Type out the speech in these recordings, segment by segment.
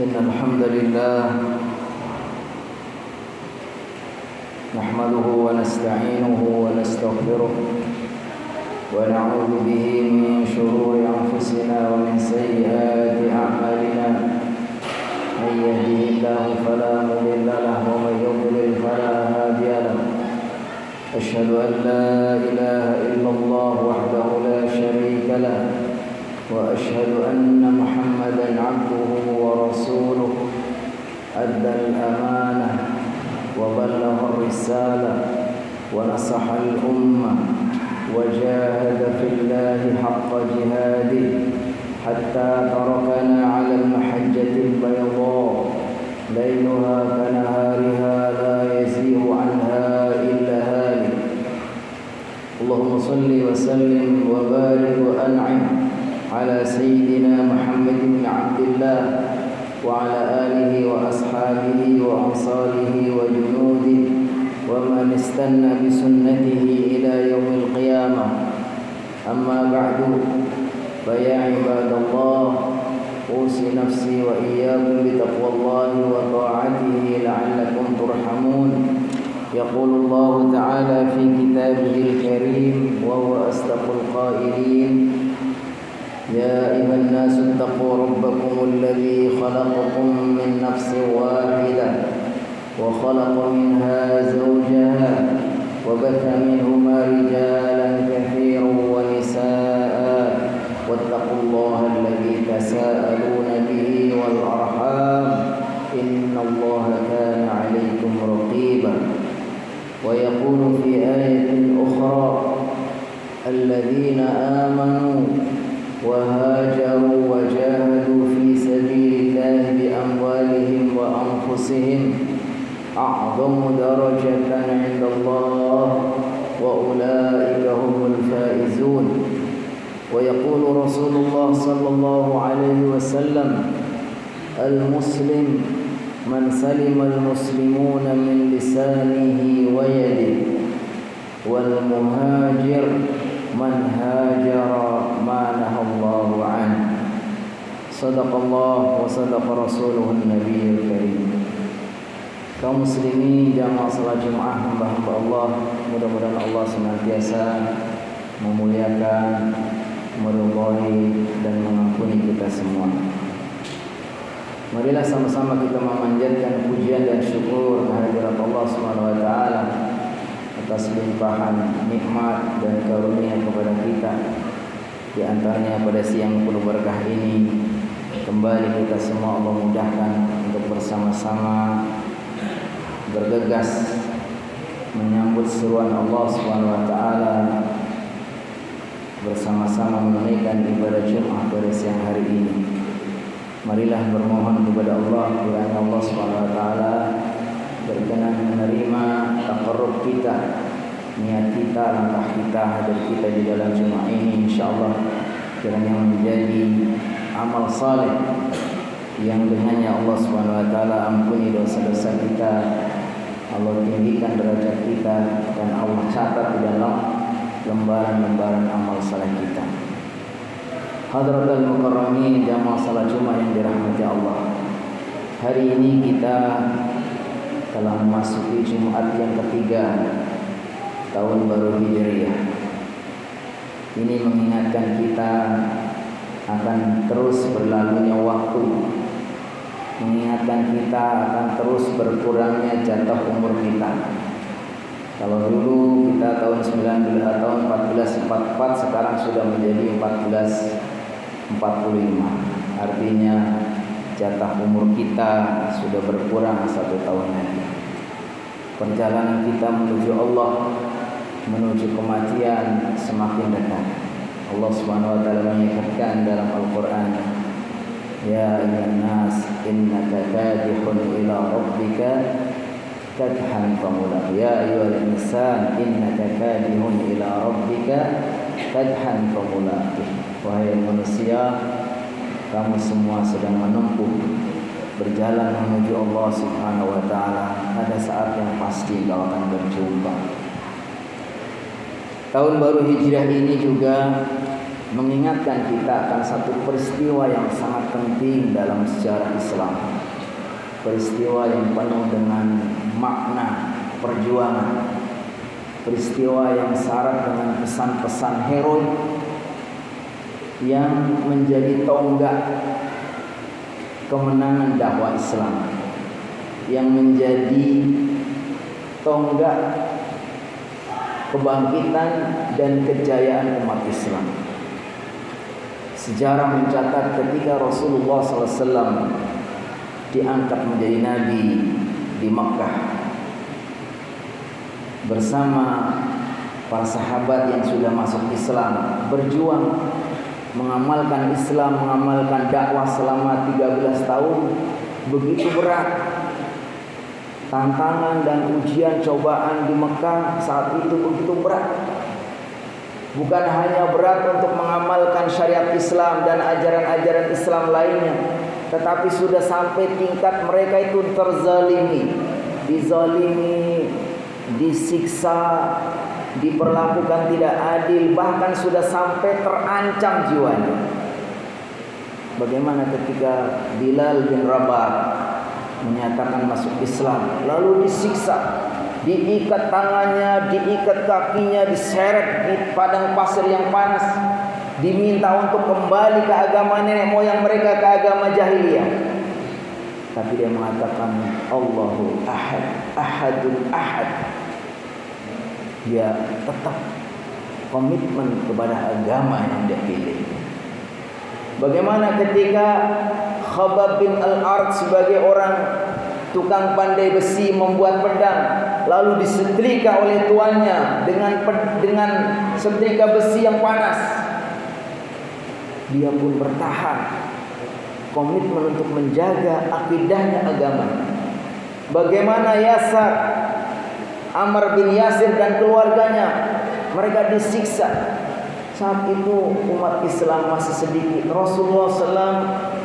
إن الحمد لله نحمده ونستعينه ونستغفره ونعوذ به من شرور أنفسنا ومن سيئات أعمالنا من يهده الله فلا مضل له ومن يضلل فلا هادي له أشهد أن لا إله إلا الله وحده لا شريك له وأشهد أن محمدا عبده ورسوله أدى الأمانة وبلغ الرسالة ونصح الأمة وجاهد في الله حق جهاده حتى تركنا على المحجة البيضاء ليلها كنهارها لا يزيغ عنها إلا هالك. اللهم صل وسلم وبارك وأنعم على سيدنا محمد بن عبد الله وعلى آله وأصحابه وأنصاره وجنوده ومن استنى بسنته إلى يوم القيامة. أما بعد فيا عباد الله أوصي نفسي وإياكم بتقوى الله وطاعته لعلكم ترحمون. يقول الله تعالى في كتابه الكريم وهو أصدق القائلين: يا أيها الناس اتقوا ربكم الذي خلقكم من نفس واحدة وخلق منها زوجها وبث منهما رجالا كثيرا ونساء واتقوا الله الذي تساءلون به والأرحام إن الله كان عليكم رقيبا. ويقول في آية أخرى: الذين آمنوا وهاجروا وجاهدوا في سبيل الله بأموالهم وأنفسهم أعظم درجة عند الله وأولئك هم الفائزون. ويقول رسول الله صلى الله عليه وسلم: المسلم من سلم المسلمون من لسانه ويده والمهاجر من هاجر ما نهى الله عنه. صدق الله وصدق رسوله النبي الكريم. Kaum muslimin jamaah salat Jumat hamba-hamba Allah, mudah-mudahan Allah senantiasa memuliakan, meridhai dan mengampuni kita semua. Marilah sama-sama kita memanjatkan pujian dan syukur kehadirat Allah Subhanahu wa taala atas limpahan nikmat dan karunia kepada kita. Di antaranya pada siang penuh berkah ini kembali kita semua Allah mudahkan untuk bersama-sama bergegas menyambut seruan Allah Subhanahu wa taala, bersama-sama menunaikan ibadah Jumat pada siang hari ini. Marilah bermohon kepada Allah kiranya Allah Subhanahu wa taala berkenan menerima taqarrub kita, niat kita, langkah kita, hadir kita di dalam Jumat ini, insyaallah kiranya menjadi amal saleh yang dengannya Allah Subhanahu wa taala ampuni dosa-dosa kita, Allah tinggikan derajat kita, dan Allah catat di dalam lembaran-lembaran amal saleh kita. Hadratul mukarramin jamaah salat Jumat yang dirahmati Allah. Hari ini kita telah memasuki Jumat yang ketiga tahun baru Hijriah. Ini mengingatkan kita akan terus berlalunya waktu, mengingatkan kita akan terus berkurangnya jatah umur kita. Kalau dulu kita tahun 1444, sekarang sudah menjadi 1445. Artinya jatah umur kita sudah berkurang 1 tahun lagi. Perjalanan kita menuju Allah, menuju kematian semakin dekat. Allah Subhanahu wa taala menyatakan dalam Al-Qur'an: Ya ayyuhan nas innaka kadihun ila rabbika kadhan famulaq. Ya ayyuhal insan innaka kadihun ila rabbika kadhan famulaq. Wahai manusia, kamu semua sedang menempuh berjalan menuju Allah Subhanahu wa taala. Ada saat yang pasti kau akan berjumpa. Tahun baru Hijriah ini juga mengingatkan kita akan satu peristiwa yang sangat penting dalam sejarah Islam. Peristiwa yang penuh dengan makna perjuangan. Peristiwa yang syarat dengan pesan-pesan heroik yang menjadi tonggak kemenangan dakwah Islam, yang menjadi tonggak kebangkitan dan kejayaan umat Islam. Sejarah mencatat ketika Rasulullah SAW diangkat menjadi nabi di Makkah bersama para sahabat yang sudah masuk Islam, berjuang mengamalkan Islam, mengamalkan dakwah selama 13 tahun. Begitu berat tantangan dan ujian cobaan di Mekah saat itu, begitu berat. Bukan hanya berat untuk mengamalkan syariat Islam dan ajaran-ajaran Islam lainnya, tetapi sudah sampai tingkat mereka itu terzalimi, dizalimi, disiksa, diperlakukan tidak adil, bahkan sudah sampai terancam jiwanya. Bagaimana ketika Bilal bin Rabah menyatakan masuk Islam, lalu disiksa, diikat tangannya, diikat kakinya, diseret di padang pasir yang panas, diminta untuk kembali ke agama nenek moyang mereka, ke agama jahiliyah. Tapi dia mengatakan Allahu Ahad, Ahadul Ahad. Dia tetap komitmen kepada agama yang dia pilih. Bagaimana ketika Khabbab bin Al-Ard sebagai orang tukang pandai besi membuat pedang, lalu disetrika oleh tuannya dengan setrika besi yang panas, dia pun bertahan, komitmen untuk menjaga akidahnya agama. Bagaimana Yasar, Ammar bin Yasir dan keluarganya, mereka disiksa. Saat itu umat Islam masih sedikit. Rasulullah SAW,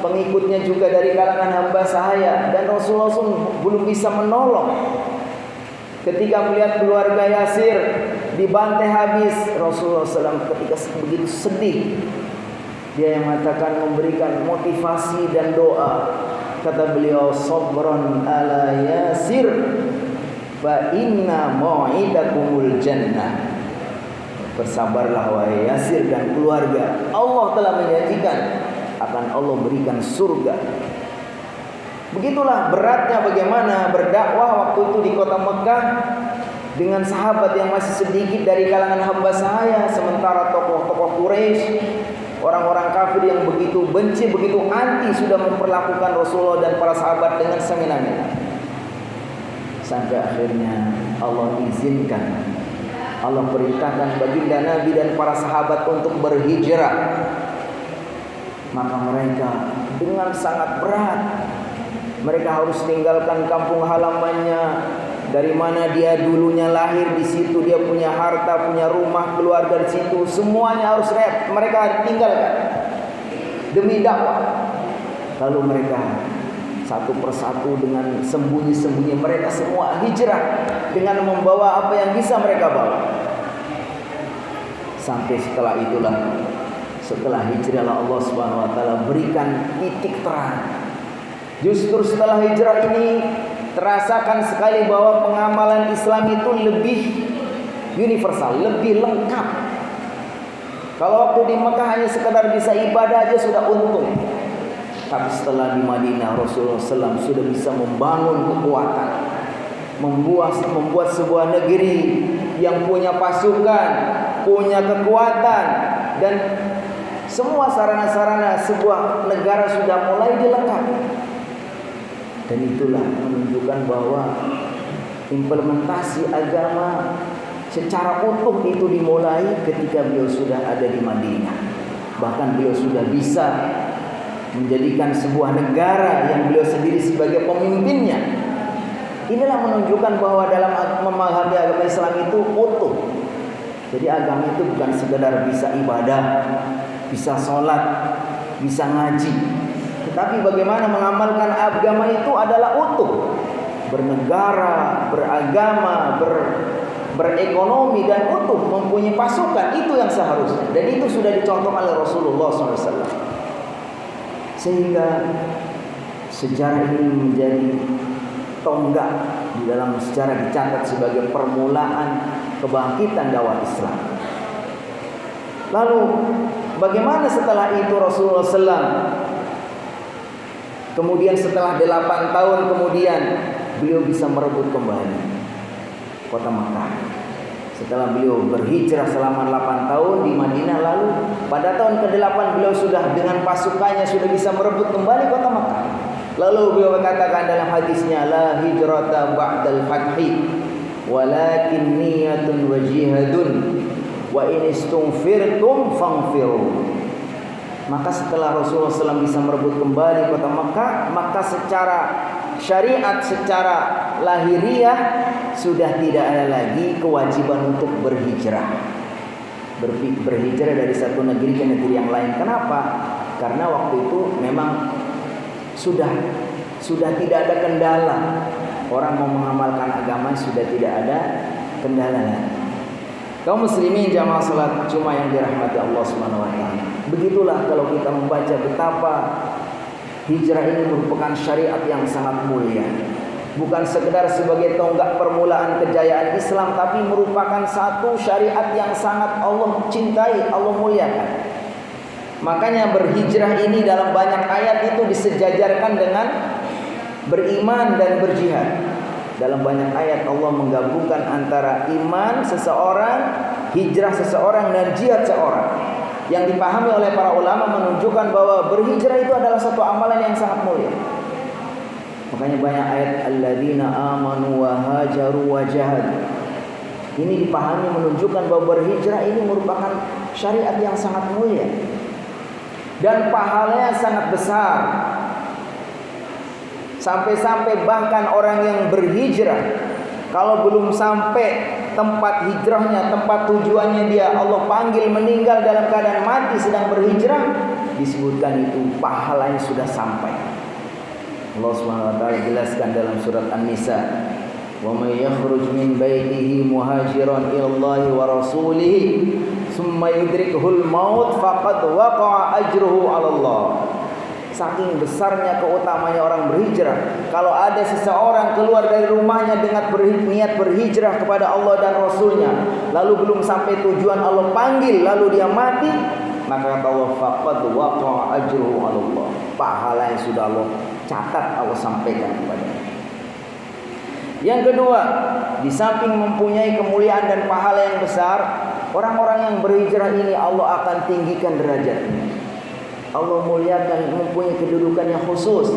pengikutnya juga dari kalangan hamba sahaya, dan Rasulullah SAW belum bisa menolong. Ketika melihat keluarga Yasir dibantai habis, Rasulullah SAW ketika begitu sedih, dia yang mengatakan, memberikan motivasi dan doa. Kata beliau, sabran ala Yasir fa inna mau'idakumul jannah. Bersabarlah wahai Yasir dan keluarga, Allah telah menjanjikan akan Allah berikan surga. Begitulah beratnya bagaimana berdakwah waktu itu di kota Mekah dengan sahabat yang masih sedikit dari kalangan hamba sahaya, sementara tokoh-tokoh Quraisy, orang-orang kafir yang begitu benci, begitu anti, sudah memperlakukan Rasulullah dan para sahabat dengan semena-mena. Sampai akhirnya Allah izinkan, Allah perintahkan baginda Nabi dan para sahabat untuk berhijrah. Maka mereka dengan sangat berat, mereka harus tinggalkan kampung halamannya, dari mana dia dulunya lahir, di situ dia punya harta, punya rumah, keluarga di situ, semuanya harus mereka tinggalkan demi dakwah. Lalu mereka satu persatu dengan sembunyi-sembunyi mereka semua hijrah dengan membawa apa yang bisa mereka bawa. Sampai setelah itulah, setelah hijrah Allah Subhanahu wa taala berikan titik terang. Justru setelah hijrah ini terasakan sekali bahwa pengamalan Islam itu lebih universal, lebih lengkap. Kalau waktu di Mekah hanya sekedar bisa ibadah aja sudah untung. Tapi setelah di Madinah, Rasulullah SAW sudah bisa membangun kekuatan, membuat sebuah negeri yang punya pasukan, punya kekuatan, dan semua sarana-sarana sebuah negara sudah mulai dilengkapi. Dan itulah menunjukkan bahwa implementasi agama secara utuh itu dimulai ketika beliau sudah ada di Madinah. Bahkan beliau sudah bisa menjadikan sebuah negara yang beliau sendiri sebagai pemimpinnya. Inilah menunjukkan bahwa dalam memahami agama Islam itu utuh. Jadi agama itu bukan sekedar bisa ibadah, bisa sholat, bisa ngaji, tetapi bagaimana mengamalkan agama itu adalah utuh. Bernegara, beragama, berekonomi dan utuh, mempunyai pasukan, itu yang seharusnya. Dan itu sudah dicontohkan oleh Rasulullah SAW. Sehingga sejarah ini menjadi tonggak di dalam sejarah, dicatat sebagai permulaan kebangkitan dakwah Islam. Lalu bagaimana setelah itu Rasulullah SAW? Kemudian setelah 8 tahun kemudian beliau bisa merebut kembali kota Makkah. Setelah beliau berhijrah selama 8 tahun di Madinah, lalu pada tahun ke-8 beliau sudah dengan pasukannya sudah bisa merebut kembali kota Makkah. Lalu beliau berkatakan dalam hadisnya, la hijrata ba'dal fathi walakin niyatun wa jihadun wa in istunfirtum fangfiru. Maka setelah Rasulullah SAW bisa merebut kembali kota Makkah, maka secara syariat, secara lahiriah sudah tidak ada lagi kewajiban untuk berhijrah. Berhijrah dari satu negeri ke negeri yang lain. Kenapa? Karena waktu itu memang sudah tidak ada kendala. Orang mau mengamalkan agama sudah tidak ada kendala lagi. Kaum muslimin jamaah salat Jumat yang dirahmati Allah Subhanahu wa taala. Begitulah kalau kita membaca betapa hijrah ini merupakan syariat yang sangat mulia. Bukan sekedar sebagai tonggak permulaan kejayaan Islam, tapi merupakan satu syariat yang sangat Allah cintai, Allah muliakan. Makanya berhijrah ini dalam banyak ayat itu disejajarkan dengan beriman dan berjihad. Dalam banyak ayat Allah menggabungkan antara iman seseorang, hijrah seseorang, dan jihad seorang. Yang dipahami oleh para ulama menunjukkan bahwa berhijrah itu adalah satu amalan yang sangat mulia. Makanya banyak ayat alladzina amanu wa hajaru wa jahadu. Ini dipahami menunjukkan bahwa berhijrah ini merupakan syariat yang sangat mulia dan pahalanya sangat besar. Sampai-sampai bahkan orang yang berhijrah, kalau belum sampai tempat hijrahnya, tempat tujuannya dia, Allah panggil meninggal dalam keadaan mati sedang berhijrah, disebutkan itu pahalanya sudah sampai. Allah Subhanahu wa taala jelaskan dalam surat An-Nisa, "Wa may yakhruj min baitihi muhajiran ila Allah wa rasulih, tsumma yudrikuhul maut faqad waqa'a ajruhu 'ala Allah." Saking besarnya keutamanya orang berhijrah. Kalau ada seseorang keluar dari rumahnya dengan niat berhijrah kepada Allah dan Rasulnya, lalu belum sampai tujuan Allah panggil, lalu dia mati, maka kata Allah, faqad waqa'a ajruhu 'ala Allah. Pahala yang sudah Allah catat, Allah sampaikan kepadanya. Yang kedua, di samping mempunyai kemuliaan dan pahala yang besar, orang-orang yang berhijrah ini Allah akan tinggikan derajatnya. Allah muliakan, mempunyai kedudukan yang khusus.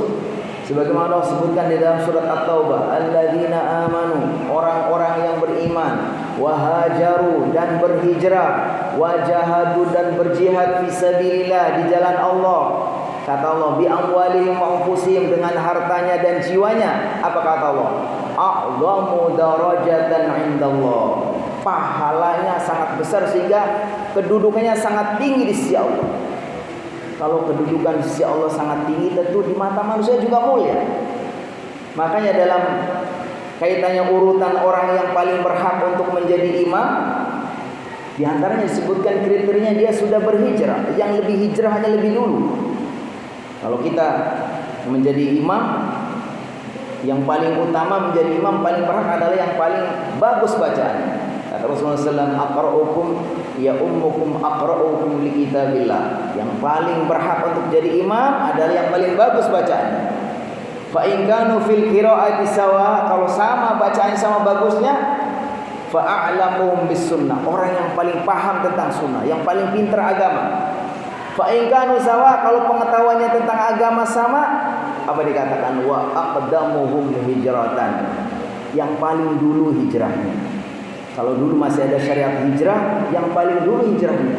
Sebagaimana Allah sebutkan di dalam surat At-Taubah, alladzina amanu, orang-orang yang beriman, wa hajaru, dan berhijrah, wa jahadu, dan berjihad fi sabilillah, di jalan Allah. Kata Allah, bi amwalihim wa anfusihim, dengan hartanya dan jiwanya. Apa kata Allah? A'zamu darajatan 'indallah. Pahalanya sangat besar sehingga kedudukannya sangat tinggi di sisi Allah. Kalau kedudukan di sisi Allah sangat tinggi, tentu di mata manusia juga mulia. Makanya dalam kaitannya urutan orang yang paling berhak untuk menjadi imam, di antaranya disebutkan kriterianya dia sudah berhijrah. Yang lebih hijrahnya lebih dulu. Kalau kita menjadi imam, yang paling utama menjadi imam paling berhak adalah yang paling bagus bacaannya. Kata Rasulullah SAW, aqra'ukum ya ummukum aqra'ukum li kitabillah. Yang paling berhak untuk jadi imam adalah yang paling bagus bacaannya. Fa in kanu fil qira'ati sawa, kalau sama bacaannya sama bagusnya, fa a'lamuhum bis sunnah, orang yang paling paham tentang sunnah, yang paling pintar agama. Fa in kanu sawa, kalau pengetahuannya tentang agama sama, apa dikatakan? Wa aqdamuhum hijratan, yang paling dulu hijrahnya. Kalau dulu masih ada syariat hijrah, yang paling dulu hijrahnya.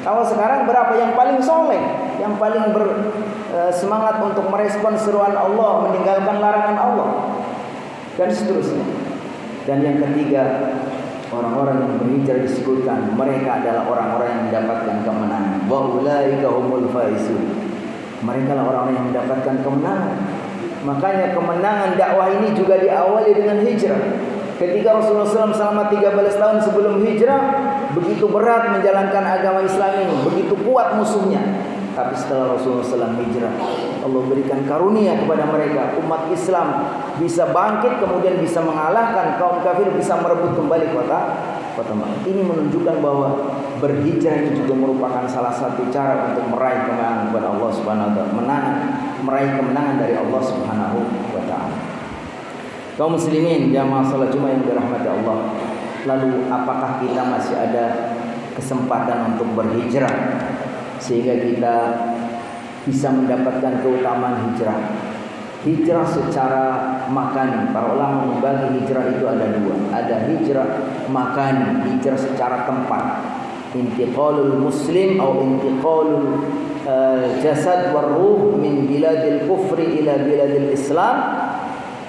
Kalau sekarang berapa? Yang paling soleh, yang paling bersemangat untuk merespon seruan Allah, meninggalkan larangan Allah, dan seterusnya. Dan yang ketiga, orang-orang yang berhijrah disebutkan mereka adalah orang-orang yang mendapatkan kemenangan. Wa ulaika humul faizun. Mereka adalah orang-orang yang mendapatkan kemenangan. Makanya kemenangan dakwah ini juga diawali dengan hijrah. Ketika Rasulullah SAW selama 13 tahun sebelum hijrah begitu berat menjalankan agama Islam ini, begitu kuat musuhnya. Tapi setelah Rasulullah SAW hijrah, Allah berikan karunia kepada mereka. Umat Islam bisa bangkit, kemudian bisa mengalahkan kaum kafir, bisa merebut kembali kota Makkah. Ini menunjukkan bahwa berhijrah ini juga merupakan salah satu cara untuk meraih kemenangan kepada Allah Subhanahu wa taala, meraih kemenangan dari Allah Subhanahu wa taala. Kaum muslimin jamaah salat Jumat yang dirahmati Allah. Lalu apakah kita masih ada kesempatan untuk berhijrah sehingga kita bisa mendapatkan keutamaan hijrah? Hijrah secara makani, para ulama membagi hijrah itu ada dua. Ada hijrah makani, hijrah secara tempat. Intiqalul muslim atau intiqalul jasad war ruh min biladil kufri ila biladil Islam.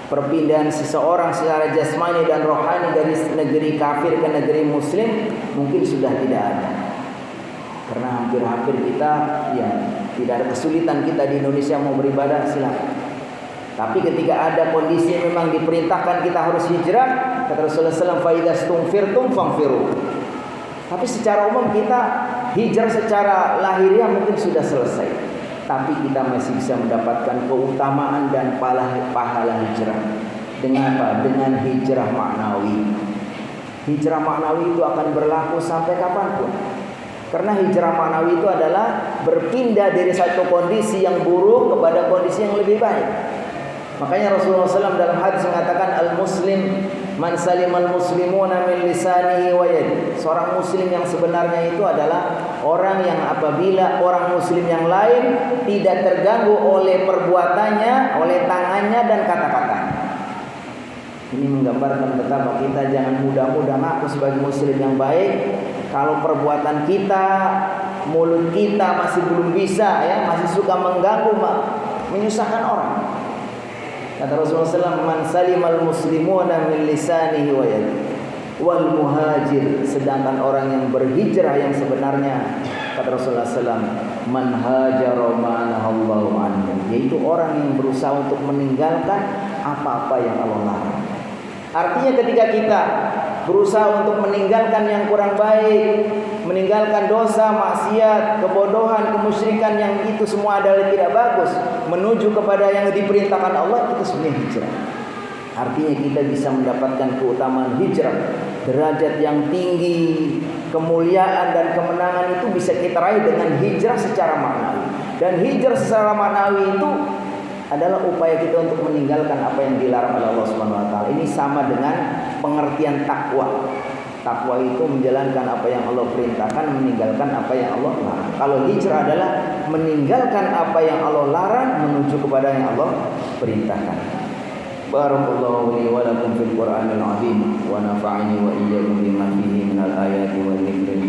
Perpindahan seseorang secara jasmani dan rohani dari negeri kafir ke negeri muslim mungkin sudah tidak ada. Karena hampir-hampir kita ya tidak ada kesulitan kita di Indonesia mau beribadah, silakan. Tapi ketika ada kondisi yang memang diperintahkan kita harus hijrah, kata Rasulullah SAW, fa idza stumfirtum fanfiru. Tapi secara umum kita hijrah secara lahiriah mungkin sudah selesai. Tapi kita masih bisa mendapatkan keutamaan dan pahala hijrah. Dengan apa? Dengan hijrah maknawi. Hijrah maknawi itu akan berlaku sampai kapanpun. Karena hijrah maknawi itu adalah berpindah dari satu kondisi yang buruk kepada kondisi yang lebih baik. Makanya Rasulullah SAW dalam hadis mengatakan al-muslim man salimal muslimuna min lisanihi wa yadihi. Seorang muslim yang sebenarnya itu adalah orang yang apabila orang muslim yang lain tidak terganggu oleh perbuatannya, oleh tangannya dan kata-katanya. Ini menggambarkan betapa kita jangan mudah-mudah ngaku sebagai muslim yang baik kalau perbuatan kita, mulut kita masih belum bisa ya, masih suka mengganggu, menyusahkan orang. Kata Rasulullah SAW, man salimal muslimuna min lisanihi wa yadihi wal muhajir. Sedangkan orang yang berhijrah yang sebenarnya, kata Rasulullah SAW, man hajara ma nahallahu anhu, yaitu orang yang berusaha untuk meninggalkan apa-apa yang Allah larang. Artinya ketika kita berusaha untuk meninggalkan yang kurang baik, meninggalkan dosa, maksiat, kebodohan, kemusyrikan yang itu semua adalah tidak bagus, menuju kepada yang diperintahkan Allah, itu sebenarnya hijrah. Artinya kita bisa mendapatkan keutamaan hijrah, derajat yang tinggi, kemuliaan dan kemenangan itu bisa kita raih dengan hijrah secara maknawi. Dan hijrah secara maknawi itu adalah upaya kita untuk meninggalkan apa yang dilarang oleh Allah Subhanahu wa taala. Ini sama dengan pengertian takwa. Takwa itu menjalankan apa yang Allah perintahkan, meninggalkan apa yang Allah larang. Kalau hijrah adalah meninggalkan apa yang Allah larang menuju kepada yang Allah perintahkan. Barakallahu li wa lakum fil Qur'anil azim wa nafa'ani wa iyyakum bima fihi minal ayati wa dzikril